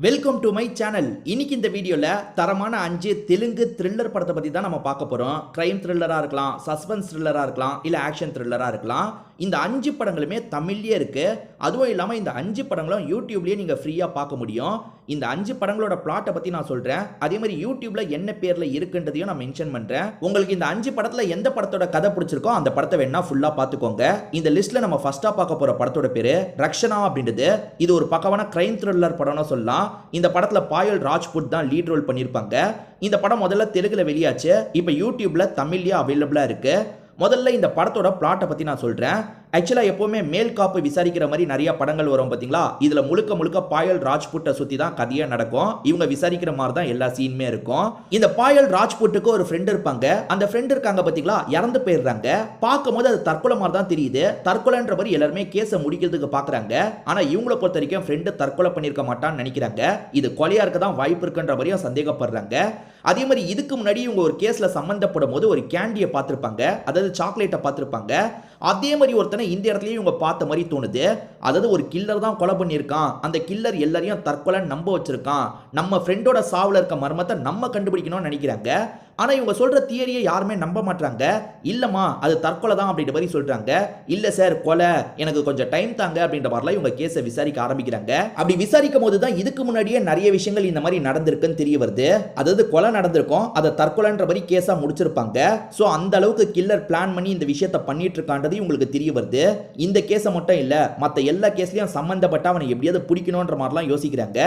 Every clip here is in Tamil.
Welcome to my channel. இன்னைக்கு இந்த வீடியோல தரமான 5 தெலுங்கு த்ரில்லர் படத்தை பத்தி தான் நம்ம பார்க்க போறோம். கிரைம் த்ரில்லரா இருக்கலாம், சஸ்பென்ஸ் த்ரில்லரா இருக்கலாம், இல்ல ஆக்ஷன் த்ரில்லரா இருக்கலாம். இந்த 5 படங்களுமே தமிழ்லயே இருக்கு. அதுவும் இல்லாம இந்த 5 படங்களும் யூடியூப்லயே நீங்க ஃப்ரீயா பார்க்க முடியும். இந்த 5 படங்களோட பிளாட்டை பத்தி நான் சொல்றேன். அதே மாதிரி யூடியூப்ல என்ன பேர்ல இருக்குன்றதையும் நான் மென்ஷன் பண்றேன். உங்களுக்கு இந்த 5 படத்துல எந்த படத்தோட கதை பிடிச்சிருக்கோ அந்த படத்தை வேணா ஃபுல்லா பார்த்துக்கோங்க. இந்த லிஸ்ட்ல நம்ம ஃபர்ஸ்டா பார்க்க போற படத்தோட பேரு ரக்ஷனா அப்படின்றது. இது ஒரு பக்கவான கிரைம் த்ரில்லர் படம்னு சொல்லலாம். இந்த படத்துல பாயல் ராஜ்புட் தான் லீட் ரோல் பண்ணிருப்பாங்க. இந்த படம் முதல்ல தெலுங்குல வெளியாச்சு. இப்போ யூடியூப்ல தமிழ்லயே அவைலபிளா இருக்கு. முதல்ல இந்த படத்தோட பிளாட்டை பத்தி நான் சொல்றேன். ஆக்சுவலா எப்பவுமே மேல் காப்பு விசாரிக்கிற மாதிரி நிறைய படங்கள் வரும் பாத்தீங்களா. இதுல முழுக்க முழுக்க பாயல் ராஜ்புட்டை சுத்தி தான் கதையா நடக்கும். இவங்க விசாரிக்கிற மாதிரி தான் எல்லா சீனுமே இருக்கும். இந்த பாயல் ராஜ்புட்டுக்கு ஒரு ஃப்ரெண்ட் இருப்பாங்க. அந்த ஃப்ரெண்ட் இருக்காங்க பாத்தீங்களா, இறந்து போயிடுறாங்க. பார்க்கும்போது அது தற்கொலை மாதிரி தான் தெரியுது. தற்கொலைன்ற மாதிரி எல்லாருமே கேஸை முடிக்கிறதுக்கு பாக்குறாங்க. ஆனா இவங்களை பொறுத்த வரைக்கும் ஃப்ரெண்டு தற்கொலை பண்ணிருக்க மாட்டான்னு நினைக்கிறாங்க. இது கொலையா இருக்க தான் வாய்ப்பு இருக்குன்ற மாதிரியும் சந்தேகப்படுறாங்க. அதே மாதிரி இதுக்கு முன்னாடி இவங்க ஒரு கேஸ்ல சம்பந்தப்படும் போது ஒரு கேண்டியை பார்த்திருப்பாங்க, அதாவது சாக்லேட்டை பார்த்திருப்பாங்க. அதே மாதிரி ஒருத்தனை இந்த இடத்துலயும் இவங்க பார்த்த மாதிரி தோணுது. அதாவது ஒரு கில்லர் தான் கொலை பண்ணியிருக்கான். அந்த கில்லர் எல்லாரையும் தற்கொலை நம்ப வச்சிருக்கான். நம்ம ஃப்ரெண்டோட சாவுல இருக்க மர்மத்தை நம்ம கண்டுபிடிக்கணும்னு நினைக்கிறாங்க. ஆனா இவங்க சொல்ற தியரியை யாருமே நம்ப மாட்டாங்க. இல்லம்மா அது தற்கொலை தான் அப்படின்ற மாதிரி சொல்றாங்க. இல்ல சார் கொலை, எனக்கு கொஞ்சம் டைம் தாங்க அப்படின்ற மாதிரிலாம் இவங்க கேஸை விசாரிக்க ஆரம்பிக்கிறாங்க. அப்படி விசாரிக்கும் போது தான் இதுக்கு முன்னாடியே நிறைய விஷயங்கள் இந்த மாதிரி நடந்திருக்குன்னு தெரிய வருது. அதாவது கொலை நடந்திருக்கும், அதை தற்கொலைன்ற மாதிரி கேஸா முடிச்சிருப்பாங்க. சோ அந்த அளவுக்கு கில்லர் பிளான் பண்ணி இந்த விஷயத்தை பண்ணிட்டு இருக்கான்றது உங்களுக்கு தெரிய வருது. இந்த கேஸை மட்டும் இல்ல, மற்ற எல்லா கேஸ்லயும் சம்பந்தப்பட்ட அவனை எப்படியாவது பிடிக்கணும்ன்ற மாதிரிலாம் யோசிக்கிறாங்க.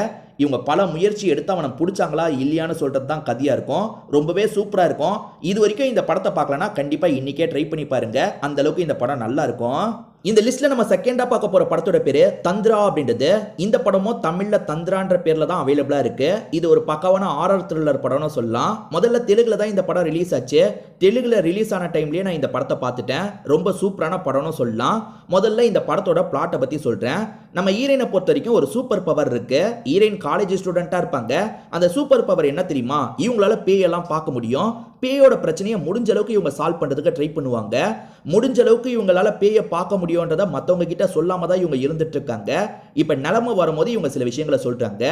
இவங்க பல முயற்சி எடுத்து அவனை பிடிச்சாங்களா இல்லையான்னு சொல்றது தான் கதையா இருக்கும். ரொம்பவே சூப்பரா இருக்கும். இது வரைக்கும் இந்த படத்தை பார்க்கலனா கண்டிப்பா இன்னைக்கே ட்ரை பண்ணி பாருங்க. அந்த அளவுக்கு இந்த படம் நல்லா இருக்கும். இந்த லிஸ்ட்ல நம்ம செகண்டா பார்க்க போற படத்தோட பேரு தந்திரா அப்படின்றது. இந்த படமும் தமிழ்ல தந்திரான்ற பேர்ல தான் அவைலபிளா இருக்கு. இது ஒரு பக்கவான ஹாரர் த்ரில்லர் படம்னு சொல்லலாம். முதல்ல தெலுங்குல தான் இந்த படம் ரிலீஸ் ஆச்சு. தெலுங்குல ரிலீஸ் ஆன டைம்லயே நான் இந்த படத்தை பார்த்துட்டேன். ரொம்ப சூப்பரான படம்னு சொல்லலாம். முதல்ல இந்த படத்தோட பிளாட்டை பத்தி சொல்றேன். நம்ம ஹீரோயினை பொறுத்த வரைக்கும் ஒரு சூப்பர் பவர் இருக்கு. ஹீரோயின் காலேஜ் ஸ்டூடெண்டா இருப்பாங்க. அந்த சூப்பர் பவர் என்ன தெரியுமா, இவங்களால பேயெல்லாம் பார்க்க முடியும். பேயோட பிரச்சனையை முடிஞ்ச அளவுக்கு இவங்க சால்வ் பண்றதுக்கு ட்ரை பண்ணுவாங்க. முடிஞ்ச அளவுக்கு இவங்களால பேயை பார்க்க முடியும்ன்றத மற்றவங்க கிட்ட சொல்லாம தான் இவங்க இருந்துட்டு இருக்காங்க. இப்ப நிலைமை வரும்போது இவங்க சில விஷயங்களை சொல்றாங்க.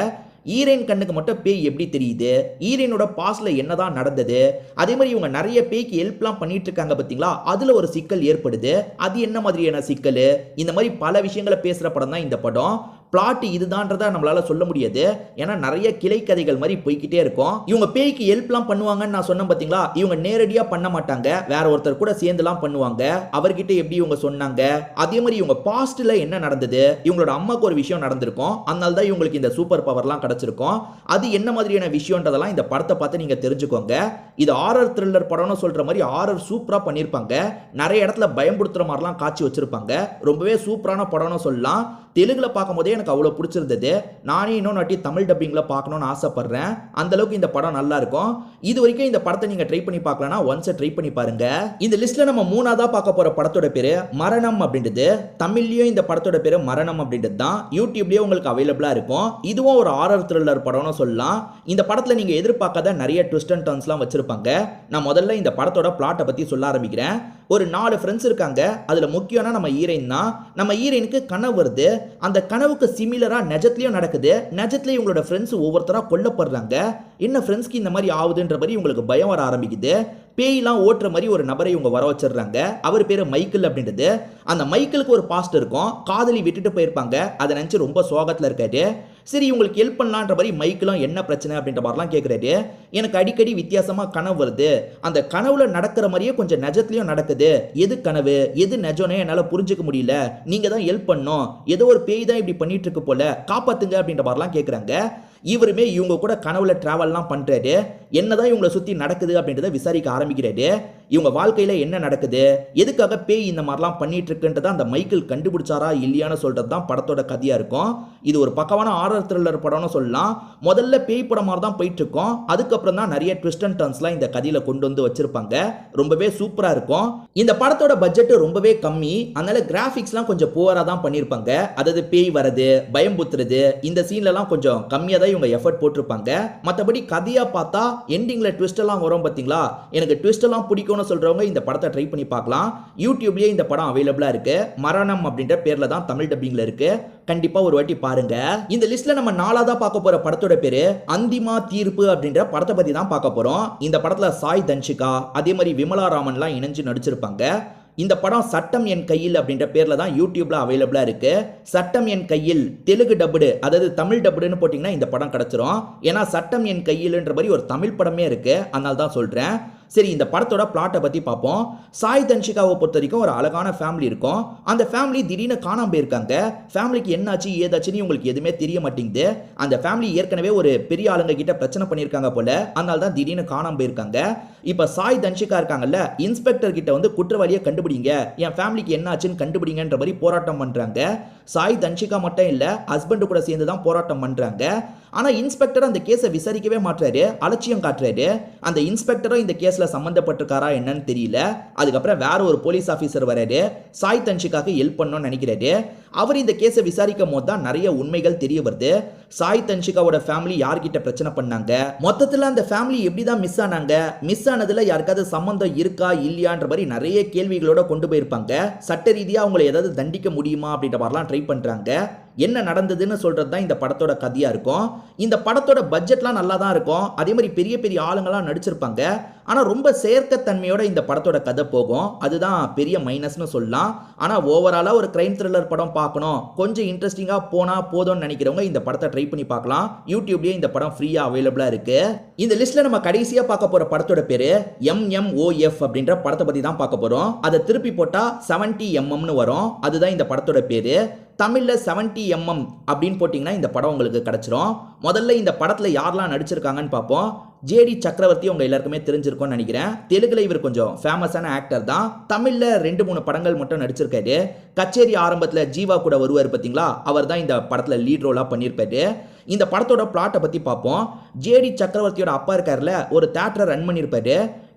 ஈரேன் கண்ணுக்கு மட்டும் பேய் எப்படி தெரியுது, ஈரேனோட பாஸ்ட்ல என்னதான் நடந்தது, அதே மாதிரி இவங்க நிறைய பேய்க்கு ஹெல்ப்லாம் பண்ணிட்டு இருக்காங்க பார்த்தீங்களா, அதுல ஒரு சிக்கல் ஏற்படுது. அது என்ன மாதிரியான சிக்கல், இந்த மாதிரி பல விஷயங்களை பேசுற படம் தான் இந்த படம். பிளாட் இதுதான்றத நம்மளால சொல்ல முடியாது. ஏன்னா நிறைய கிளை கதைகள் மாதிரி போய்கிட்டே இருக்கும். இவங்க பேய்க்கு ஹெல்ப்லாம் பண்ணுவாங்கன்னு நான் சொன்னேன் பார்த்தீங்களா, இவங்க நேரடியா பண்ண மாட்டாங்க. வேற ஒருத்தர் கூட சேர்ந்துலாம் பண்ணுவாங்க. அவர்கிட்ட எப்படி இவங்க சொன்னாங்க, அதே மாதிரி இவங்க பாஸ்ட்ல என்ன நடந்தது, இவங்களோட அம்மாக்கு ஒரு விஷயம் நடந்திருக்கும். அதனால தான் இவங்களுக்கு இந்த சூப்பர் பவர்லாம் கிடைச்சிருக்கும். அது என்ன மாதிரியான விஷயம்ன்றதெல்லாம் இந்த படத்தை பார்த்து நீங்க தெரிஞ்சுக்கோங்க. இது ஹாரர் த்ரில்லர் படம்னு சொல்ற மாதிரி ஹாரர் சூப்பரா பண்ணிருப்பாங்க. நிறைய இடத்துல பயம்படுத்துற மாதிரிலாம் காட்சி வச்சிருப்பாங்க. ரொம்பவே சூப்பரான படம்னு சொல்லலாம். தெலுங்குல பார்க்கும்போதே எனக்கு அவ்வளோ பிடிச்சிருந்தது. நானே இன்னொரு வாட்டி தமிழ் டப்பிங்ல பார்க்கணும்னு ஆசைப்படுறேன். அந்த அளவுக்கு இந்த படம் நல்லா இருக்கும். இது வரைக்கும் இந்த படத்தை நீங்க ட்ரை பண்ணி பார்க்கலனா ஒன்ஸ் ட்ரை பண்ணி பாருங்க. இந்த லிஸ்ட்ல நம்ம மூணாவதா பார்க்க போற படத்தோட பேரு மரணம் அப்படின்றது. தமிழ்லயும் இந்த படத்தோட பேரு மரணம் அப்படின்றது தான். யூடியூப்லயே உங்களுக்கு அவைலபிளா இருக்கும். இதுவும் ஒரு ஹாரர் த்ரில்லர் படம்னு சொல்லலாம். இந்த படத்துல நீங்க எதிர்பார்க்காத நிறைய ட்விஸ்ட் அண்ட் டர்ன்ஸ்லாம் வச்சிருப்பாங்க. நான் முதல்ல இந்த படத்தோட பிளாட்டை பத்தி சொல்ல ஆரம்பிக்கிறேன். ஒரு 4 ஃப்ரெண்ட்ஸ் இருக்காங்க. அதுல முக்கியமான நம்ம ஹீரோயின் தான். நம்ம ஹீரோயினுக்கு கனவு வருது. அந்த கனவுக்கு சிமிலரா நிஜத்திலயும் நடக்குது. நிஜத்திலே இவங்களோட ஃப்ரெண்ட்ஸ் ஒவ்வொருத்தரா கொல்லப்படுறாங்க. என்ன ஃப்ரெண்ட்ஸ்க்கு இந்த மாதிரி ஆகுதுன்ற மாதிரி இவங்களுக்கு பயம் வர ஆரம்பிக்குது. பேய்லாம் ஓட்டுற மாதிரி ஒரு நபரை இவங்க வர வச்சிடுறாங்க. அவர் பேரு மைக்கேல் அப்படின்றது. அந்த மைக்கேலுக்கு ஒரு பாஸ்ட் இருக்கும். காதலி விட்டுட்டு போயிருப்பாங்க. அதை நினைச்சு ரொம்ப சோகத்துல இருக்காரு. சரி இவங்களுக்கு ஹெல்ப் பண்ணலான்ற மாதிரி மைக்கேலும் என்ன பிரச்சனை அப்படின்ற மாதிரிலாம் கேட்குறாரு. எனக்கு அடிக்கடி வித்தியாசமா கனவு வருது. அந்த கனவுல நடக்கிற மாதிரியே கொஞ்சம் நிஜத்துலயும் நடக்குது. எது கனவு எது நிஜம்னே என்னால புரிஞ்சுக்க முடியல. நீங்க தான் ஹெல்ப் பண்ணும். ஏதோ ஒரு பேய் தான் இப்படி பண்ணிட்டு இருக்கு போல, காப்பாத்துங்க அப்படின்ற மாதிரிலாம் கேட்குறாங்க. இவருமே இவங்க கூட கனவுல டிராவல்லாம் பண்றாரு. என்னதான் இவங்களை சுத்தி நடக்குது அப்படின்றத விசாரிக்க ஆரம்பிக்கிறாரு. இவங்க வாழ்க்கையில என்ன நடக்குது, எதுக்காக பேய் இந்த மாதிரிலாம் பண்ணிட்டு இருக்குன்றத அந்த மைக்கேல் கண்டுபிடிச்சாரா இல்லையான்னு சொல்றது தான் படத்தோட கதையா இருக்கும். இது ஒரு பக்கவான ஹாரர் த்ரில்லர் படம்னு சொல்லலாம். முதல்ல பேய் படம் மாதிரி தான் போயிட்டு இருக்கும். அதுக்கப்புறம் தான் நிறைய ட்விஸ்ட் அண்ட் டர்ன்ஸ்லாம் இந்த கதையில கொண்டு வந்து வச்சிருப்பாங்க. ரொம்பவே சூப்பரா இருக்கும். இந்த படத்தோட பட்ஜெட் ரொம்பவே கம்மி. அதனால கிராபிக்ஸ்லாம் கொஞ்சம் புவரா தான் பண்ணிருப்பாங்க. அதாவது பேய் வரது, பயம் புத்துறது, இந்த சீன்லலாம் கொஞ்சம் கம்மியா தான் இவங்க எஃபர்ட் போட்டிருப்பாங்க. மற்றபடி கதையா பார்த்தா எண்டிங்ல ட்விஸ்ட் எல்லாம் வரும் பாத்தீங்களா, எனக்கு ட்விஸ்ட் எல்லாம் பிடிக்கும் பிடிக்கும்னு சொல்றவங்க இந்த படத்தை ட்ரை பண்ணி பார்க்கலாம். யூடியூப்லயே இந்த படம் அவைலபிளா இருக்கு. மரணம் அப்படின்ற பேர்ல தான் தமிழ் டப்பிங்ல இருக்கு. கண்டிப்பா ஒரு வாட்டி பாருங்க. இந்த லிஸ்ட்ல நம்ம நாலாவதா பார்க்க போற படத்தோட பேரு அந்திமா தீர்ப்பு அப்படின்ற படத்தை பத்தி தான் பார்க்க போறோம். இந்த படத்துல சாய் தன்ஷிகா அதே மாதிரி விமலா ராமன்லாம் இணைஞ்சு நடிச்சிருப்பாங்க. இந்த படம் சட்டம் என் கையில் அப்படின்ற பேர்ல தான் யூடியூப்ல அவைலபிளா இருக்கு. சட்டம் என் கையில் தெலுங்கு டப்புடு, அதாவது தமிழ் டப்புடுன்னு போட்டீங்கன்னா இந்த படம் கிடைச்சிரும். ஏன்னா சட்டம் என் கையில்ன்ற மாதிரி ஒரு தமிழ் படமே இருக்கு, அதனால தான் சொல்றேன். சரி, இந்த படத்தோட பிளாட்டை பத்தி பார்ப்போம். சாய் தன்ஷிகாவை பொறுத்த வரைக்கும் ஒரு அழகான ஃபேமிலி இருக்கும். அந்த ஃபேமிலி திடீர்னு காணாம போயிருக்காங்க. ஃபேமிலிக்கு என்னாச்சு ஏதாச்சுன்னு உங்களுக்கு எதுவுமே தெரிய மாட்டேங்குது. அந்த ஃபேமிலி ஏற்கனவே ஒரு பெரிய ஆளுங்க கிட்ட பிரச்சனை பண்ணியிருக்காங்க போல, அதனால தான் திடீர்னு காணாம போயிருக்காங்க. இப்ப சாய் தன்ஷிகா இருக்காங்கல்ல, இன்ஸ்பெக்டர் கிட்ட வந்து குற்றவாளியை கண்டுபிடிங்க, என் ஃபேமிலிக்கு என்னாச்சுன்னு கண்டுபிடிங்கன்ற மாதிரி போராட்டம் பண்றாங்க. சாய் தன்ஷிகா மட்டும் இல்ல, ஹஸ்பண்ட் கூட சேர்ந்து தான் போராட்டம் பண்றாங்க. ஆனா இன்ஸ்பெக்டர் அந்த கேஸை விசாரிக்கவே மாட்டாரு, அலட்சியம் காட்டுறாரு. அந்த இன்ஸ்பெக்டரும் இந்த கேஸ்ல சம்பந்தப்பட்டிருக்காரா என்னன்னு தெரியல. அதுக்கப்புறம் வேற ஒரு போலீஸ் ஆபீசர் வராரு, சாய் தன்ஷிகாக்கு ஹெல்ப் பண்ணணும்னு நினைக்கிறாரு. அவர் இந்த கேஸை விசாரிக்கும் போது தான் நிறைய உண்மைகள் தெரிய வருது. சாய் தன்ஷிகாவோட ஃபேமிலி யார்கிட்ட பிரச்சனை பண்ணாங்க, மொத்தத்தில் அந்த ஃபேமிலி எப்படிதான் மிஸ் ஆனாங்க, மிஸ் ஆனதுல யாருக்காவது சம்பந்தம் இருக்கா இல்லையான்ற மாதிரி நிறைய கேள்விகளோட கொண்டு போயிருப்பாங்க. சட்ட ரீதியா அவங்களை ஏதாவது தண்டிக்க முடியுமா அப்படின்ற மாதிரிலாம் ட்ரை பண்றாங்க. என்ன நடந்ததுன்னு சொல்றது தான் இந்த படத்தோட கதையா இருக்கும். இந்த படத்தோட பட்ஜெட்லாம் நல்லா தான் இருக்கும். அதே மாதிரி பெரிய பெரிய ஆளுங்களாம் நடிச்சிருப்பாங்க. ஆனா ரொம்ப செயற்கைத்தன்மையோட இந்த படத்தோட கதை போகும். அதுதான் பெரிய மைனஸ்னு சொல்லலாம். ஆனா ஓவராலா ஒரு கிரைம் த்ரில்லர் படம் பார்க்கணும், கொஞ்சம் இன்ட்ரெஸ்டிங்கா போனா போதும்னு நினைக்கிறவங்க இந்த படத்தை ட்ரை பண்ணி பார்க்கலாம். யூடியூப்லயே இந்த படம் ஃப்ரீயா அவைலபிளா இருக்கு. இந்த லிஸ்ட்ல நம்ம கடைசியா பார்க்க போற படத்தோட பேரு MMOF அப்படின்ற படத்தை பத்தி தான் பார்க்க போறோம். அதை திருப்பி போட்டா 70mm வரும். அதுதான் இந்த படத்தோட பேரு. தமிழ்ல 70mm அப்படின்னு போட்டிங்கன்னா இந்த படம் உங்களுக்கு கிடைச்சிரும். முதல்ல இந்த படத்துல யாரெல்லாம் நடிச்சிருக்காங்கன்னு பார்ப்போம். ஜேடி சக்கரவர்த்தி உங்க எல்லாருக்குமே தெரிஞ்சிருக்கும்னு நினைக்கிறேன். தெலுங்குல இவர் கொஞ்சம் ஃபேமஸான ஆக்டர் தான். தமிழ்ல 2-3 படங்கள் மட்டும் நடிச்சிருக்காரு. கச்சேரி ஆரம்பத்துல ஜீவா கூட வருவார் பார்த்தீங்களா, அவர் தான் இந்த படத்துல லீட் ரோலா பண்ணியிருப்பாரு. இந்த படத்தோட பிளாட்டை பத்தி பார்ப்போம். ஜேடி சக்கரவர்த்தியோட அப்பா இருக்காருல, ஒரு தியேட்டரை ரன் பண்ணியிருப்பாரு.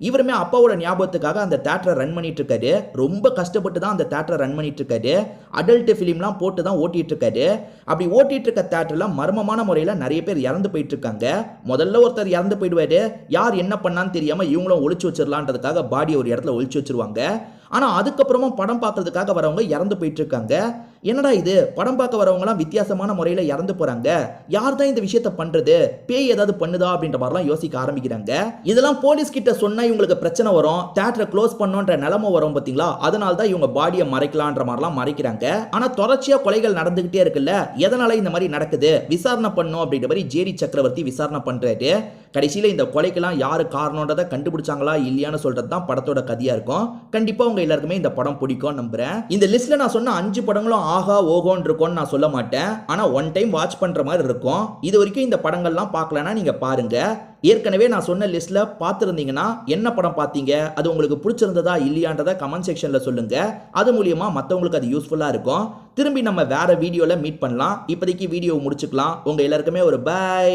இவருமே அப்பாவோட ஞாபகத்துக்காக அந்த தியேட்டரை ரன் பண்ணிட்டு இருக்காரு. ரொம்ப கஷ்டப்பட்டு தான் அந்த தியேட்டரை ரன் பண்ணிட்டு இருக்காரு. அடல்ட் ஃபிலிம்லாம் போட்டு தான் ஓட்டிட்டு இருக்காரு. அப்படி ஓட்டிட்டு இருக்க தியேட்டர்ல மர்மமான முறையில் நிறைய பேர் இறந்து போயிட்டு இருக்காங்க. முதல்ல ஒருத்தர் இறந்து போயிடுவாரு. யார் என்ன பண்ணான்னு தெரியாம இவங்களும் ஒளிச்சு வச்சிடலான்றதுக்காக பாடி ஒரு இடத்துல ஒளிச்சு வச்சிருவாங்க. ஆனா அதுக்கப்புறமா படம் பார்க்கறதுக்காக வரவங்க இறந்து போயிட்டு இருக்காங்க. என்னடா இது, படம் பார்க்க வரவங்கலாம் வித்தியாசமான முறையில் இறந்து போறாங்க, யார் தான் இந்த விஷயத்த பண்றது, பேய் ஏதாவது பண்ணுதா அப்படின்ற மாதிரிலாம் யோசிக்க ஆரம்பிக்கிறாங்க. இதெல்லாம் போலீஸ் கிட்ட சொன்னா இவங்களுக்கு பிரச்சனை வரும், தியேட்டரை க்ளோஸ் பண்ணோன்ற நிலைமை வரும் பார்த்தீங்களா, அதனால தான் இவங்க பாடியை மறைக்கலான்ற மாதிரிலாம் மறைக்கிறாங்க. ஆனா தொடர்ச்சியா கொலைகள் நடந்துகிட்டே இருக்குல்ல, எதனால இந்த மாதிரி நடக்குது, விசாரணை பண்ணும் அப்படின்ற மாதிரி ஜேடி சக்கரவர்த்தி விசாரணை பண்றாரு. கடைசியில இந்த கொலைக்கெல்லாம் யாரு காரணம்ன்றதை கண்டுபிடிச்சாங்களா இல்லையான்னு சொல்றது தான் படத்தோட கதையா இருக்கும். கண்டிப்பா உங்க எல்லாருக்குமே இந்த படம் பிடிக்கும் நம்புறேன். இந்த லிஸ்ட்ல நான் சொன்ன 5 படங்களும் ஆகா ஓகோன்னு இருக்கும்னு நான் சொல்ல மாட்டேன். ஆனா ஒன் டைம் வாட்ச் பண்ற மாதிரி இருக்கும். இது வரைக்கும் இந்த படங்கள்லாம் பார்க்கலன்னா நீங்க பாருங்க. ஏற்கனவே நான் சொன்ன லிஸ்ட்ல பார்த்துருந்தீங்கன்னா என்ன படம் பார்த்தீங்க, அது உங்களுக்கு பிடிச்சிருந்ததா இல்லையான்றதை கமெண்ட் செக்ஷன்ல சொல்லுங்க. அது மூலியமா மற்றவங்களுக்கு அது யூஸ்ஃபுல்லா இருக்கும். திரும்பி நம்ம வேற வீடியோல மீட் பண்ணலாம். இப்போதைக்கு வீடியோ முடிச்சுக்கலாம். உங்க எல்லாருக்குமே ஒரு பை.